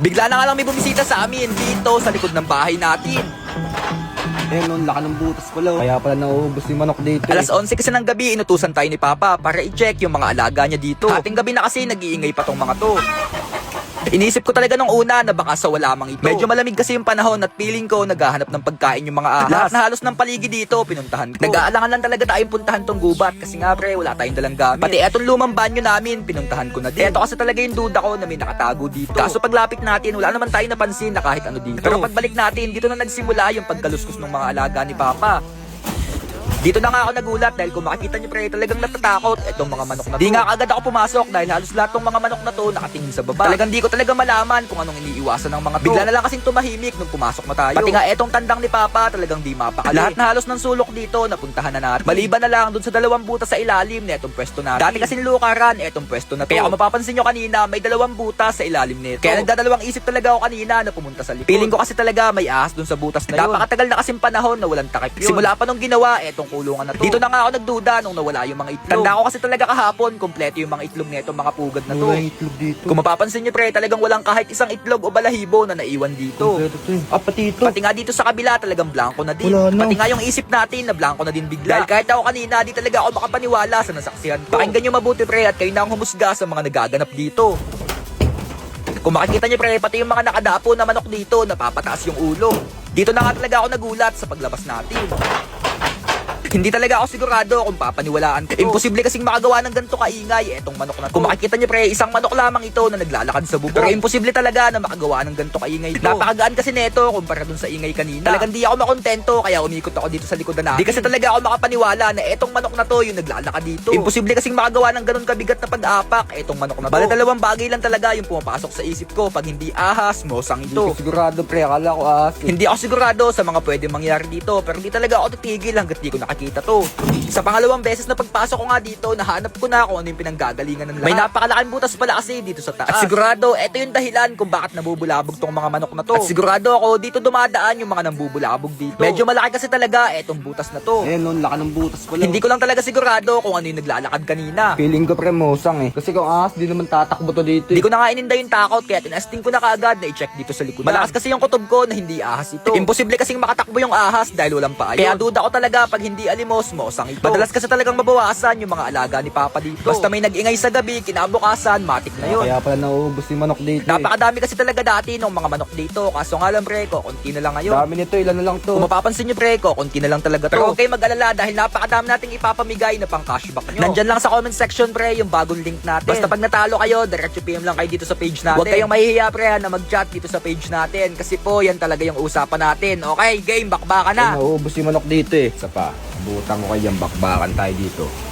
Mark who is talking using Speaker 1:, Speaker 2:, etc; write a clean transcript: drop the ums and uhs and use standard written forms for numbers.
Speaker 1: Bigla na nga lang may bumisita sa amin dito sa likod ng bahay natin.
Speaker 2: Noon, laka ng butas pala. Kaya pala nauubos yung manok dito.
Speaker 1: Alas 11 kasi ng gabi, inutusan tayo ni Papa para i-check yung mga alaga niya dito. Ating gabi na kasi nag-iingay pa tong mga to. Inisip ko talaga nung una na baka sa wala mang ito. Medyo malamig kasi yung panahon at feeling ko naghahanap ng pagkain yung mga ahas. Lahat na halos ng paligid dito, pinuntahan ko. Nag-aalangan lang talaga tayong puntahan tong gubat kasi nga pre, wala tayong dalang gamit. Pati etong lumang banyo namin, pinuntahan ko na din. Eto kasi talaga yung duda ko na may nakatago dito. Kaso paglapit natin, wala naman tayong napansin na kahit ano dito. Pero pagbalik natin, dito na nagsimula yung pagkaluskos ng mga alaga ni Papa. Dito na nga ako nagulat dahil kung makikita niyo pre, talagang natatakot itong mga manok na to. Di nga agad ako pumasok dahil halos lahat ng mga manok na to nakatingin sa baba. Talagang di ko talaga malaman kung anong iniiwasan ng mga to. Bigla na lang kasing tumahimik nung pumasok na tayo. Pati nga etong tandang ni Papa talagang di mapakali. Lahat na halos ng sulok dito napuntahan na natin. Maliban na lang dun sa dalawang butas sa ilalim na etong pwesto natin. Dati kasi nilukaran etong pwesto na to. Kaya kung mapapansin nyo kanina, may dalawang butas sa ilalim nito. Kaya nagdadalawang isip talaga ako kanina na pumunta sa likod. Feeling ko kasi talaga may ahas dun sa butas na yun. Napakatagal na kasing panahon na walang takip yun. Simula pa nung ginawa etong kulungan na to. Dito na nga ako nagduda nung nawala yung mga itlog. Tanda ko kasi talaga kahapon, kompleto yung mga itlog nito, mga pugad na to.
Speaker 2: Wala yung itlog dito.
Speaker 1: Kung mapapansin nyo pre, talagang walang kahit isang itlog o balahibo na naiwan dito.
Speaker 2: Kompleto to eh. Pati ito.
Speaker 1: Pati nga dito sa kabila talagang blanco na din.
Speaker 2: Wala na.
Speaker 1: Pati nga yung isip natin na blanco na din bigla. Dahil kahit ako kanina, di talaga ako makapaniwala sa nasaksihan ko. Pakinggan nyo mabuti pre at kayo na ang humusga sa mga nagaganap dito. Kung makikita nyo pre, pati yung mga nakadapo na manok dito, napapataas yung ulo. Dito na nga talaga ako nagulat sa paglabas natin. Hindi talaga ako sigurado kung papaniwalaan ko to. Imposible kasing makagawa ng ganito kaingay etong manok na to. Kung makikita niyo pre, isang manok lamang ito na naglalakad sa bubong. Pero imposible talaga na makagawa ng ganito kaingay ito. Napakagaan kasi neto kumpara dun sa ingay kanina. Talagang di ako makontento kaya umikot ako dito sa likodan natin. Di kasi talaga ako makapaniwala na etong manok na to yung naglalakad dito. Imposible kasing makagawa ng ganun kabigat na pag-apak etong manok na to. Bale dalawang bagay lang talaga yung pumapasok sa isip ko pag hindi ahas, mosang
Speaker 2: Hindi
Speaker 1: ito.
Speaker 2: ko sigurado pre, akala ko ahas.
Speaker 1: Hindi ako sigurado sa mga pwede mangyari dito pero di talaga ako titigil hanggat di ko nakakita to. Sa pangalawang beses na pagpasok ko nga dito, nahanap ko na kung ano yung pinanggagalingan ng lahat. May napakalaking butas pala kasi dito sa taas. At sigurado, ito yung dahilan kung bakit nabubulabog tong mga manok na to. At sigurado ako, dito dumadaan yung mga nambubulabog dito. Medyo malaki kasi talaga itong butas na to.
Speaker 2: Noon, laka ng butas pala.
Speaker 1: Hindi ko lang talaga sigurado kung ano yung naglalakad kanina.
Speaker 2: Feeling ko pre, mosang eh. Kasi kung ahas, di naman tatakbo to dito
Speaker 1: Hindi
Speaker 2: eh.
Speaker 1: ko na nga ininda yung takot kaya tinasting ko na kaagad na i-check dito sa likod. Malakas kasi yung kutob ko na hindi ahas ito. Imposible kasing makatakbo yung ahas dahil walang paa yun. Kaya duda ko talaga pag hindi alimos, mosang ito. Madalas kasi talagang mabawasan yung mga alaga ni Papa dito. Basta may nag-ingay sa gabi, kinabukasan, matik na yun.
Speaker 2: Kaya pala nauubos yung manok dito eh.
Speaker 1: Napakadami kasi talaga dati ng mga manok dito. Kaso nga lang pre, konti na lang ngayon.
Speaker 2: Dami nito, ilan na lang to.
Speaker 1: Kung mapapansin nyo pre, konti na lang talaga to. Pero huwag kayong mag-alala dahil napakadami nating ipapamigay na pang cashback nyo. Nandyan lang sa comment section pre yung bagong link natin. Basta pag natalo kayo, diretso PM lang kayo dito sa page natin. Huwag kayong mahihiya pre na mag-chat dito sa page natin. Kasi po, yan talaga yung usapan natin. Okay, game, bakbakan na.
Speaker 2: Nauubos yung manok dito eh. Isa pa, butang ko kayang bakbakan tayo dito.